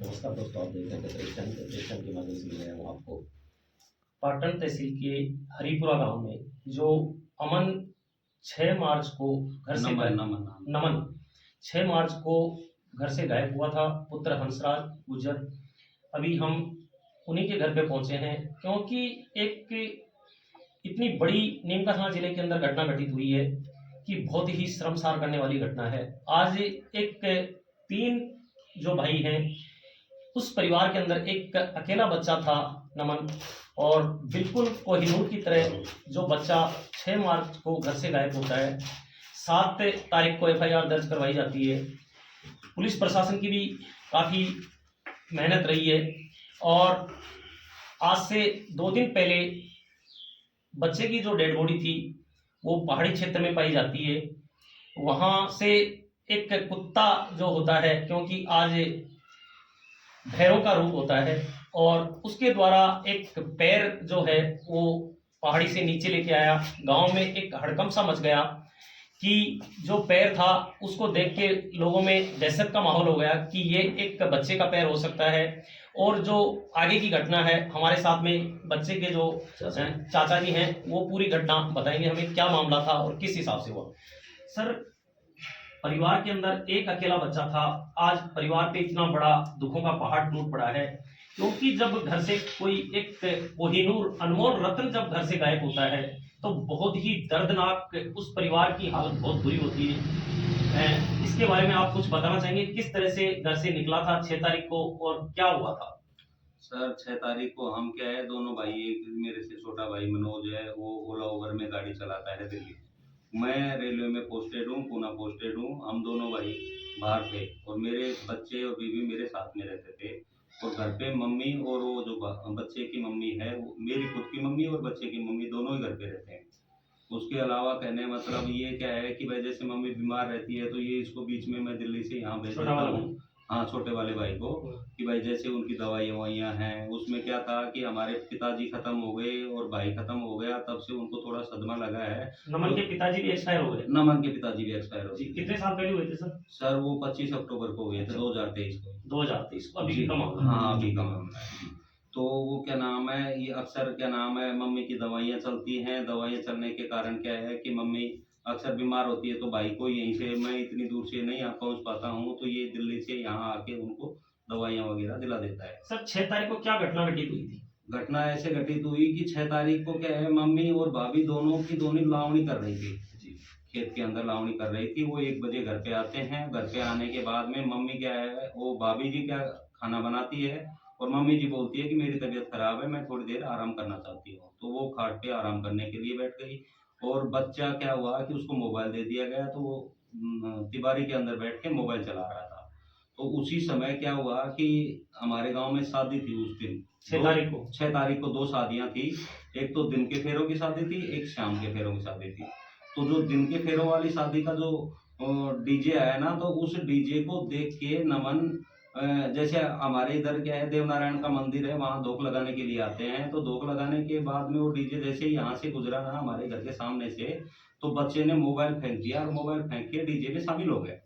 नमस्कार दोस्तों, आप देख रहे हैं प्रेक्षण के माध्यम से मिल रहे हूँ आपको। पाटन तहसील के हरिपुरा गांव में जो अमन 6 मार्च को घर से नमन गायब नमन नमन 6 मार्च को घर से गायब हुआ था, पुत्र हंसराज गुर्जर। अभी हम उन्हीं के घर पे पहुंचे हैं क्योंकि एक इतनी बड़ी नीमकाथाना जिले के अंदर घटना घटित हुई है कि बहुत ही शर्मसार करने वाली घटना है। आज एक 3 जो भाई हैं, उस परिवार के अंदर एक अकेला बच्चा था नमन, और बिल्कुल कोहिनूर की तरह जो बच्चा 6 मार्च को घर से गायब होता है, 7 तारीख को एफआईआर दर्ज करवाई जाती है। पुलिस प्रशासन की भी काफ़ी मेहनत रही है और आज से 2 दिन पहले बच्चे की जो डेड बॉडी थी वो पहाड़ी क्षेत्र में पाई जाती है। वहाँ से एक कुत्ता जो होता है, क्योंकि आज भैरव का रूप होता है, और उसके द्वारा एक पैर जो है वो पहाड़ी से नीचे लेके आया। गांव में एक हड़कंप सा मच गया कि जो पैर था उसको देख के लोगों में दहशत का माहौल हो गया कि ये एक बच्चे का पैर हो सकता है। और जो आगे की घटना है, हमारे साथ में बच्चे के जो चाचा जी हैं वो पूरी घटना बताएंगे हमें, क्या मामला था और किस हिसाब से हुआ। सर, परिवार के अंदर एक अकेला बच्चा था, आज परिवार पे इतना बड़ा दुखों का पहाड़ टूट पड़ा है, क्योंकि जब घर से कोई एक कोहिनूर अनमोल रत्न जब घर से गायब होता है तो बहुत ही दर्दनाक उस परिवार की हालत बहुत बुरी होती है। इसके बारे में आप कुछ बताना चाहेंगे, किस तरह से घर से निकला था 6 तारीख को और क्या हुआ था? सर 6 तारीख को हम क्या है, दोनों भाई, एक मेरे से छोटा भाई मनोज है, वो ओला उबर में गाड़ी चलाता है दिल्ली। मैं रेलवे में पोस्टेड हूँ, पूना पोस्टेड हूँ। हम दोनों भाई बाहर थे और मेरे बच्चे और बीवी मेरे साथ में रहते थे। और घर पे मम्मी और वो जो बच्चे की मम्मी है, वो मेरी खुद की मम्मी और बच्चे की मम्मी दोनों ही घर पे रहते हैं। उसके अलावा कहने मतलब ये क्या है कि भाई जैसे मम्मी बीमार रहती है तो ये इसको बीच में मैं दिल्ली से यहाँ भेज देता हूँ। हाँ, छोटे वाले भाई को, कि भाई जैसे उनकी दवाइयाँ ववाइयाँ हैं। उसमें क्या था कि हमारे पिताजी खत्म हो गए और भाई खत्म हो गया, तब से उनको थोड़ा सदमा लगा है। नमन के पिताजी भी एक्सपायर हो गए? नमन के पिताजी भी एक्सपायर हो जी, गए। कितने साल पहले हुए थे सर? सर वो 25 अक्टूबर को हुए थे, 2023 को। 2023 को, अभी जी, का मामला? हाँ अभी का मामला है। तो वो क्या नाम है, ये अक्सर क्या नाम है, मम्मी की दवाइयाँ चलती हैं। दवाइयाँ चलने के कारण क्या है कि मम्मी अक्सर बीमार होती है, तो भाई को यहीं से, मैं इतनी दूर से नहीं पहुंच पाता हूँ, तो ये दिल्ली से यहाँ आके उनको दवाइयाँ वगैरह दिला देता है। सर, 6 तारीख को क्या घटना घटित हुई थी? घटना ऐसे घटित हुई कि 6 तारीख को क्या है, मम्मी और भाभी दोनों की दोनों लावणी कर रही थी। जी। खेत के अंदर लावणी कर रही थी। वो 1 बजे घर पे आते हैं। घर पे आने के बाद में मम्मी क्या है, वो भाभी जी क्या खाना बनाती है और मम्मी जी बोलती है कि मेरी तबीयत खराब है, मैं थोड़ी देर आराम करना चाहती हूँ। तो वो खाट पे आराम करने के लिए बैठ गई और बच्चा क्या हुआ कि उसको मोबाइल दे दिया गया, तो वो तिबारी के अंदर बैठ के मोबाइल चला रहा था। तो उसी समय क्या हुआ कि हमारे गांव में शादी थी उस दिन, 6 तारीख को? 6 तारीख को 2 शादियां थी। एक तो दिन के फेरों की शादी थी, एक शाम के फेरों की शादी थी। तो जो दिन के फेरों वाली शादी का जो डीजे आया ना, तो उस डीजे को देख के नमन, जैसे हमारे इधर क्या है, देवनारायण का मंदिर है, वहाँ धोख लगाने के लिए आते हैं। तो धोख लगाने के बाद में वो डीजे जैसे ही यहाँ से गुजरा ना हमारे घर के सामने से, तो बच्चे ने मोबाइल फेंक दिया और मोबाइल फेंक के डीजे में शामिल हो गए।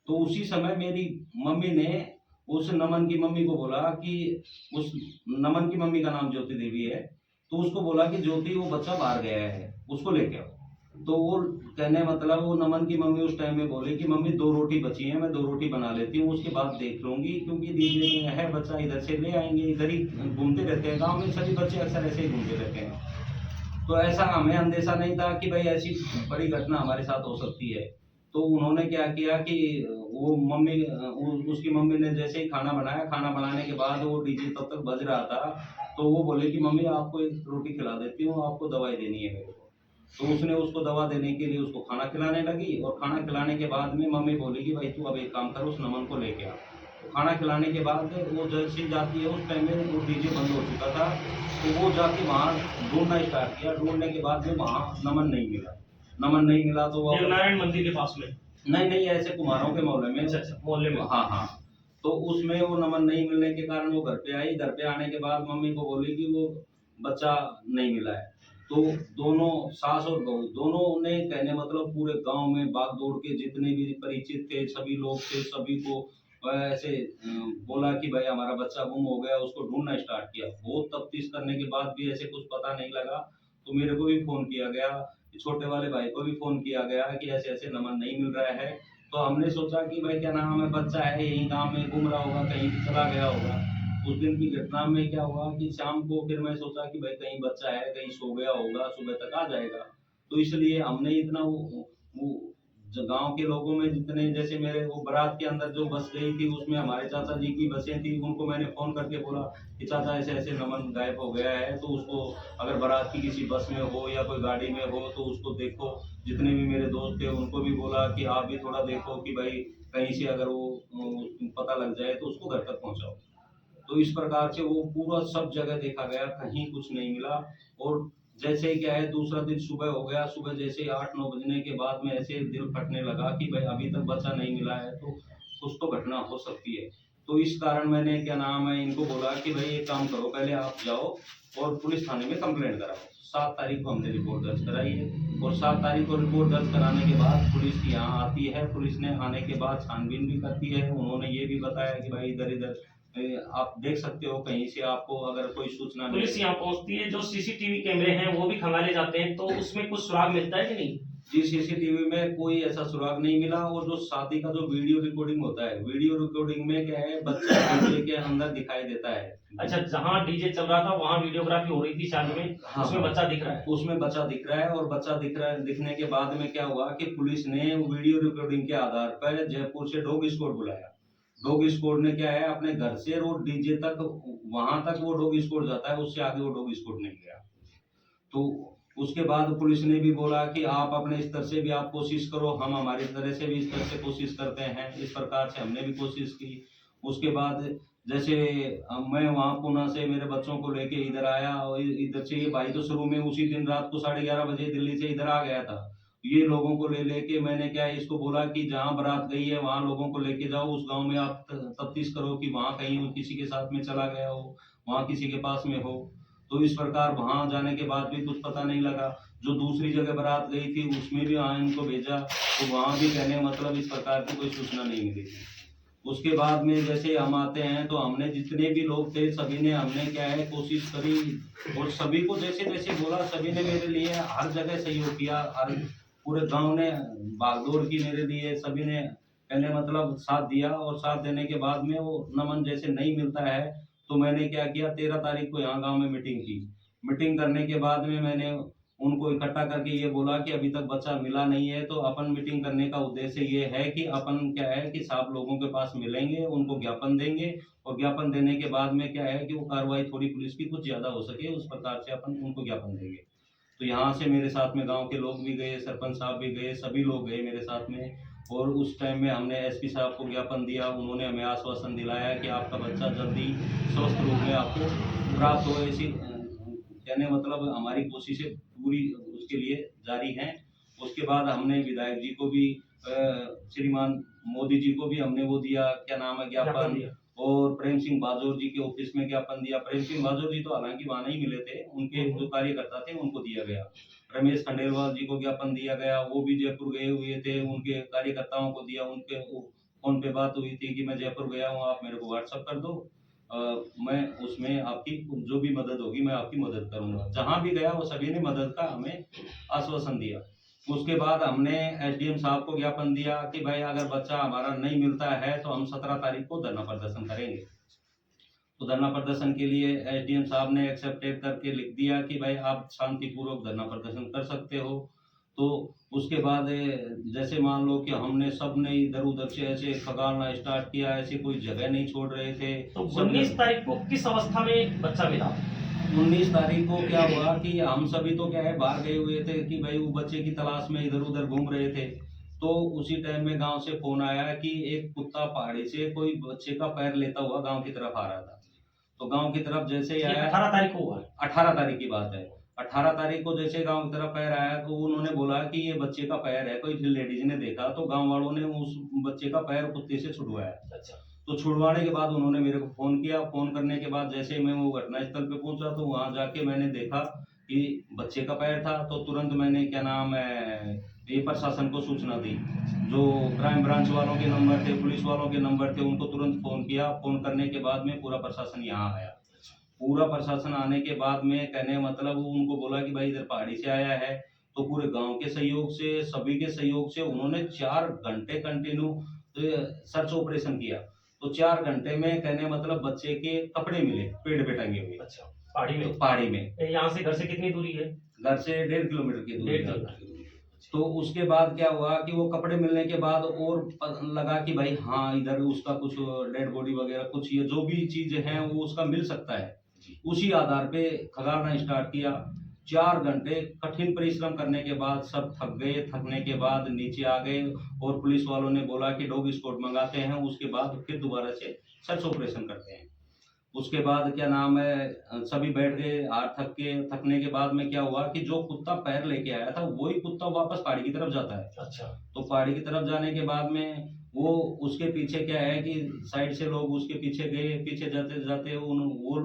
तो उसी समय मेरी मम्मी ने उस नमन की मम्मी को बोला कि, उस नमन की मम्मी का नाम ज्योति देवी है, तो उसको बोला कि ज्योति वो बच्चा बाहर गया है, उसको लेके आओ। तो वो कहने मतलब वो नमन की मम्मी उस टाइम में बोली कि मम्मी 2 रोटी बची है, मैं 2 रोटी बना लेती हूँ, उसके बाद देख लूंगी, क्योंकि दीदी में है बच्चा, इधर से ले आएंगे, इधर ही घूमते रहते हैं, गाँव में सभी बच्चे अक्सर ऐसे ही घूमते रहते हैं। तो ऐसा हमें अंदेशा नहीं था कि भाई ऐसी बड़ी घटना हमारे साथ हो सकती है। तो उन्होंने क्या किया कि वो मम्मी, उसकी मम्मी ने जैसे ही खाना बनाया, खाना बनाने के बाद वो डीजे तब तक बज रहा था, तो वो बोले कि मम्मी आपको एक रोटी खिला देती हूँ, आपको दवाई देनी है मेरे को। तो उसने उसको दवा देने के लिए उसको खाना खिलाने लगी, और खाना खिलाने के बाद में मम्मी बोली कि भाई तू अब एक काम कर, उस नमन को लेके आ। तो खाना खिलाने के बाद वो जैसे जाती है, उस टाइम में वो डीजे बंद हो चुका था। तो वो जाके वहाँ ढूंढना स्टार्ट किया। ढूंढने के बाद में वहाँ नमन नहीं मिला। नमन नहीं मिला तो वो देवनारायण मंदिर के पास में? नहीं, ऐसे कुम्हारों के मोहल्ले में। अच्छा, मोहल्ले में। हाँ हाँ। तो उसमें वो नमन नहीं मिलने के कारण वो घर पे आई। घर पे आने के बाद मम्मी को बोली कि वो बच्चा नहीं मिला है। तो दोनों सास और बहू दोनों ने कहने मतलब पूरे गांव में भाग दौड़ के जितने भी परिचित थे, सभी लोग थे, सभी को ऐसे बोला कि भाई हमारा बच्चा गुम हो गया, उसको ढूंढना स्टार्ट किया। बहुत तफ्तीश करने के बाद भी ऐसे कुछ पता नहीं लगा, तो मेरे को भी फोन किया गया, छोटे वाले भाई को भी फोन किया गया कि ऐसे ऐसे नमन नहीं मिल रहा है। तो हमने सोचा कि भाई क्या नाम है, बच्चा है यहीं गांव में घूम रहा होगा, कहीं भी चला गया होगा। उस दिन की घटना में क्या हुआ कि शाम को फिर मैं सोचा कि भाई कहीं बच्चा है, कहीं सो गया होगा, सुबह तक आ जाएगा। तो इसलिए हमने इतना वो जो गांव के लोगों में जितने, जैसे मेरे वो बारात के अंदर जो बस गई थी उसमें हमारे चाचा जी की बसें थी, उनको मैंने फोन करके बोला कि चाचा ऐसे ऐसे नमन गायब हो गया है, तो उसको अगर बारात की किसी बस में हो या कोई गाड़ी में हो तो उसको देखो। जितने भी मेरे दोस्त थे उनको भी बोला कि आप भी थोड़ा देखो कि भाई कहीं से अगर वो पता लग जाए तो उसको घर तक पहुंचाओ। तो इस प्रकार से वो पूरा सब जगह देखा गया, कहीं कुछ नहीं मिला। और जैसे ही क्या है, दूसरा दिन सुबह हो गया, सुबह जैसे ही 8-9 बजने के बाद में ऐसे दिल फटने लगा कि भाई अभी तक बच्चा नहीं मिला है, तो कुछ तो घटना हो सकती है। तो इस कारण मैंने क्या नाम है इनको बोला कि भाई एक काम करो, पहले आप जाओ और पुलिस थाने में कंप्लेंट कराओ। 7 तारीख को हमने रिपोर्ट दर्ज कराई है, और 7 तारीख को रिपोर्ट दर्ज कराने के बाद पुलिस यहाँ आती है। पुलिस ने आने के बाद छानबीन भी करती है। उन्होंने ये भी बताया कि भाई इधर इधर आप देख सकते हो, कहीं से आपको अगर कोई सूचना पुलिस मिले। यहाँ पहुंचती है, जो सीसीटीवी कैमरे हैं वो भी खंगाले जाते हैं, तो उसमें कुछ सुराग मिलता है कि नहीं? जी, सीसीटीवी में कोई ऐसा सुराग नहीं मिला। और जो शादी का जो वीडियो रिकॉर्डिंग होता है, वीडियो रिकॉर्डिंग में क्या है, बच्चा डीजे के अंदर दिखाई देता है। अच्छा, जहाँ डीजे चल रहा था वहाँ वीडियोग्राफी हो रही थी शादी में, हाँ, उसमें बच्चा दिख रहा है। उसमें बच्चा दिख रहा है। और बच्चा दिख रहा है, दिखने के बाद में क्या हुआ कि पुलिस ने वीडियो रिकॉर्डिंग के आधार पर जयपुर से डॉग स्क्वाड बुलाया। डॉग स्क्वाड ने क्या है, अपने घर से रोड डीजे तक, वहां तक वो डॉग स्क्वाड जाता है, उससे आगे वो डॉग स्क्वाड नहीं गया। तो उसके बाद पुलिस ने भी बोला कि आप अपने स्तर से भी आप कोशिश करो, हम हमारी तरह से भी स्तर से कोशिश करते हैं। इस प्रकार से हमने भी कोशिश की। उसके बाद जैसे मैं वहाँ पुणे से मेरे बच्चों को लेके इधर आया, और इधर से ये भाई तो शुरू में उसी दिन रात को 11:30 बजे दिल्ली से इधर आ गया था। ये लोगों को ले लेके मैंने क्या है, इसको बोला कि जहाँ बारात गई है वहाँ लोगों को लेके जाओ, उस गांव में आप तफ्तीश करो कि वहाँ कहीं वो किसी के साथ में चला गया हो, वहाँ किसी के पास में हो। तो इस प्रकार वहां जाने के बाद भी कुछ पता नहीं लगा। जो दूसरी जगह बारात गई थी उसमें भी वहां इनको भेजा, तो वहां भी कहने मतलब इस प्रकार की कोई सूचना नहीं मिली थी। उसके बाद में जैसे हम आते हैं तो हमने जितने भी लोग थे सभी ने, हमने क्या है कोशिश करी, और सभी को जैसे जैसे बोला सभी ने मेरे लिए हर जगह सहयोग किया। हर पूरे गांव ने भागदौड़ की मेरे लिए, सभी ने कहने मतलब साथ दिया। और साथ देने के बाद में वो नमन जैसे नहीं मिलता है, तो मैंने क्या किया, 13 तारीख को यहाँ गांव में मीटिंग की। मीटिंग करने के बाद में मैंने उनको इकट्ठा करके ये बोला कि अभी तक बच्चा मिला नहीं है, तो अपन मीटिंग करने का उद्देश्य ये है कि अपन क्या है कि साफ लोगों के पास मिलेंगे, उनको ज्ञापन देंगे, और ज्ञापन देने के बाद में क्या है कि वो कार्रवाई थोड़ी पुलिस की कुछ ज्यादा हो सके, उस प्रकार से अपन उनको ज्ञापन देंगे। तो यहाँ से मेरे साथ में गांव के लोग भी गए, सरपंच साहब भी गए, सभी लोग गए मेरे साथ में। और उस टाइम में हमने एसपी साहब को ज्ञापन दिया। उन्होंने हमें आश्वासन दिलाया कि आपका बच्चा जल्दी स्वस्थ रूप में आपको प्राप्त हो। ऐसी कहने मतलब हमारी कोशिशें पूरी उसके लिए जारी हैं। उसके बाद हमने विधायक जी को भी श्रीमान मोदी जी को भी हमने वो दिया, क्या नाम है, ज्ञापन। और प्रेम सिंह बाजोर जी के ऑफिस में ज्ञापन दिया। प्रेम सिंह बाजोर जी तो हालांकि वहां नहीं मिले थे, उनके जो कार्यकर्ता थे उनको दिया गया। रमेश खंडेलवाल जी को ज्ञापन दिया गया, वो भी जयपुर गए हुए थे, उनके कार्यकर्ताओं को दिया। उनके फोन पे बात हुई थी कि मैं जयपुर गया हूँ, आप मेरे को व्हाट्सअप कर दो, मैं उसमें आपकी जो भी मदद होगी मैं आपकी मदद करूंगा। जहां भी गया वो सभी ने मदद का हमें आश्वासन दिया। उसके बाद हमने एसडीएम साहब को ज्ञापन दिया कि भाई अगर बच्चा हमारा नहीं मिलता है तो हम 17 तारीख को धरना प्रदर्शन करेंगे। तो धरना प्रदर्शन के लिए एसडीएम साहब ने एक्सेप्टेड करके लिख दिया कि भाई आप शांतिपूर्वक धरना प्रदर्शन कर सकते हो। तो उसके बाद जैसे मान लो कि हमने सब ने इधर उधर से ऐसे खगालना स्टार्ट किया, ऐसे कोई जगह नहीं छोड़ रहे थे। तो 19 तारीख को किस अवस्था में बच्चा मिला? 19 तारीख को क्या हुआ कि हम सभी तो क्या है बाहर गए हुए थे कि भाई वो बच्चे की तलाश में इधर उधर घूम रहे थे। तो उसी टाइम में गांव से फोन आया कि एक कुत्ता पहाड़ी से कोई बच्चे का पैर लेता हुआ गांव की तरफ आ रहा था। तो गांव की तरफ जैसे ही आया, 18 तारीख को हुआ। 18 तारीख की बात है। 18 तारीख को जैसे गांव की तरफ पैर आया तो उन्होंने बोला कि ये बच्चे का पैर है, कोई लेडीज ने देखा। तो गांव वालों ने उस बच्चे का पैर कुत्ते से छुड़वाया। अच्छा। तो छुड़वाने के बाद उन्होंने मेरे को फोन किया। फोन करने के बाद जैसे मैं वो घटनास्थल पे पहुंचा तो वहां जाके मैंने देखा कि बच्चे का पैर था। तो तुरंत मैंने क्या नाम है ये प्रशासन को सूचना दी। जो क्राइम ब्रांच वालों के नंबर थे, पुलिस वालों के नंबर थे, उनको तुरंत फ़ोन किया। फ़ोन करने के बाद में पूरा प्रशासन यहाँ आया। पूरा प्रशासन आने के बाद में कहने मतलब उनको बोला कि भाई इधर पहाड़ी से आया है, तो पूरे गांव के सहयोग से, सभी के सहयोग से उन्होंने 4 घंटे कंटिन्यू सर्च ऑपरेशन किया। तो 4 घंटे में कहने मतलब बच्चे के कपड़े मिले पेड़ पे टंगे हुए। अच्छा, पहाड़ी में? तो पहाड़ी में। यहाँ से घर से कितनी दूरी है? घर से 1.5 किलोमीटर की दूरी 1.5 है। किलोमीटर। तो उसके बाद क्या हुआ कि वो कपड़े मिलने के बाद और लगा कि भाई हाँ इधर उसका कुछ डेड बॉडी वगैरह कुछ ये जो भी चीज है वो उसका मिल सकता है। उसी आधार पे खगारना स्टार्ट किया। 4 घंटे कठिन परिश्रम करने के बाद सब थक गए। थकने के बाद नीचे आ गए और पुलिस वालों ने बोला कि डॉग स्क्वाड मंगाते हैं, उसके बाद फिर दोबारा से सर्च ऑपरेशन करते हैं। उसके बाद क्या नाम है, सभी बैठ गए। हाथ थकने के बाद में क्या हुआ कि जो कुत्ता पैर लेके आया था वही कुत्ता वापस पहाड़ी की तरफ जाता है। अच्छा, तो पहाड़ी की तरफ जाने के बाद में वो उसके पीछे क्या है कि साइड से लोग उसके पीछे गए। पीछे जाते जाते वो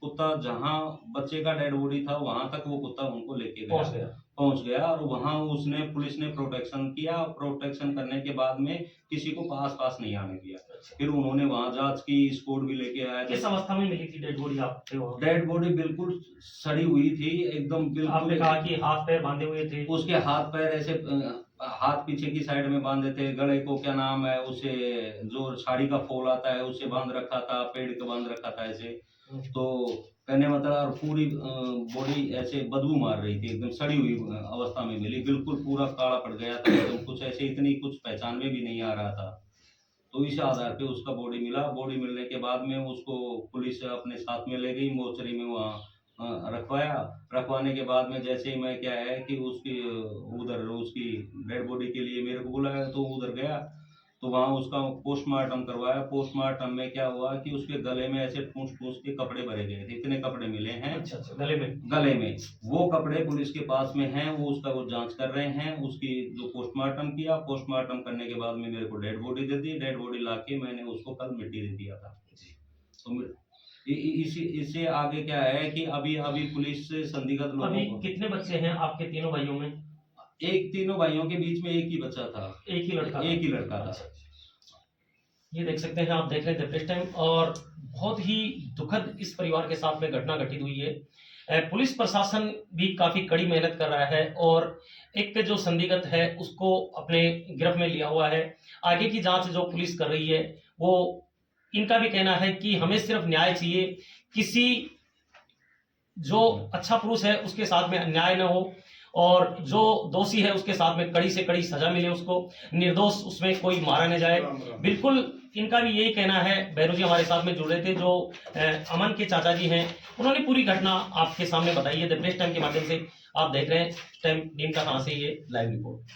कुत्ता जहाँ बच्चे का डेड बॉडी था वहां तक वो कुत्ता उनको लेके पहुंच गया और वहां उसने पुलिस ने प्रोटेक्शन किया। प्रोटेक्शन करने के बाद में किसी को पास नहीं आने दिया। फिर उन्होंने वहां जांच की, स्कोर भी लेके आया। किस अवस्था में मिली थी डेड बॉडी आपके वहाँ? डेड बॉडी बिल्कुल सड़ी हुई थी एकदम, बिल्कुल। आपने कहा कि हाथ पैर बांधे हुए थे? उसके हाथ पैर ऐसे हाथ पीछे की साइड में बांधे थे। गले को क्या नाम है उसे जो साड़ी का फोल आता है उससे बांध रखा था, पेड़ को बांध रखा था ऐसे। तो कहने मतलब पूरी बॉडी ऐसे बदबू मार रही थी, एकदम सड़ी हुई अवस्था में मिली। बिल्कुल पूरा काला पड़ गया था एकदम, कुछ ऐसे इतनी कुछ पहचान में भी नहीं आ रहा था। तो इस आधार पे उसका बॉडी मिला। बॉडी मिलने के बाद में उसको पुलिस अपने साथ में ले गई, मोर्चरी में वहाँ रखवाने के बाद में जैसे ही मैं क्या है कि उसकी डेड बॉडी के लिए मेरे को बुलाया, तो उधर गया तो वहाँ उसका पोस्टमार्टम करवाया। पोस्टमार्टम में क्या हुआ कि उसके गले में ऐसे ठूस के कपड़े भरे गए थे। इतने कपड़े मिले हैं। अच्छा, गले में वो कपड़े पुलिस के पास में हैं। वो जांच कर रहे हैं। उसकी जो पोस्टमार्टम किया, पोस्टमार्टम करने के बाद में मेरे को डेड बॉडी दे दी। डेड बॉडी लाके मैंने उसको कल मिट्टी दे दिया था। तो इससे आगे क्या है कि अभी पुलिस से संदिग्ध लोगों अभी कितने बच्चे हैं आपके तीनों भाइयों में? तीनों भाइयों के बीच में एक ही बच्चा था। एक ही लड़का था। अच्छा। ये देख सकते हैं, आप देख रहे थे प्रेस टाइम, और बहुत ही दुखद इस परिवार के साथ में घटना घटित हुई है। पुलिस प्रशासन भी काफी कड़ी मेहनत कर रहा है और एक जो संदिग्ध है उसको अपने गिरफ्त में लिया हुआ है। आगे की जांच जो पुलिस कर रही है वो, इनका भी कहना है कि हमें सिर्फ न्याय चाहिए, किसी जो अच्छा पुरुष है उसके साथ में अन्याय न हो और जो दोषी है उसके साथ में कड़ी से कड़ी सजा मिले, उसको निर्दोष उसमें कोई मारा न जाए। बिल्कुल इनका भी यही कहना है। भैरू जी हमारे साथ में जुड़े थे, जो अमन के चाचा जी हैं, उन्होंने पूरी घटना आपके सामने बताई है। द प्रेस टाइम के माध्यम से आप देख रहे हैं। टाइम टीम का कहां से ये लाइव रिपोर्ट।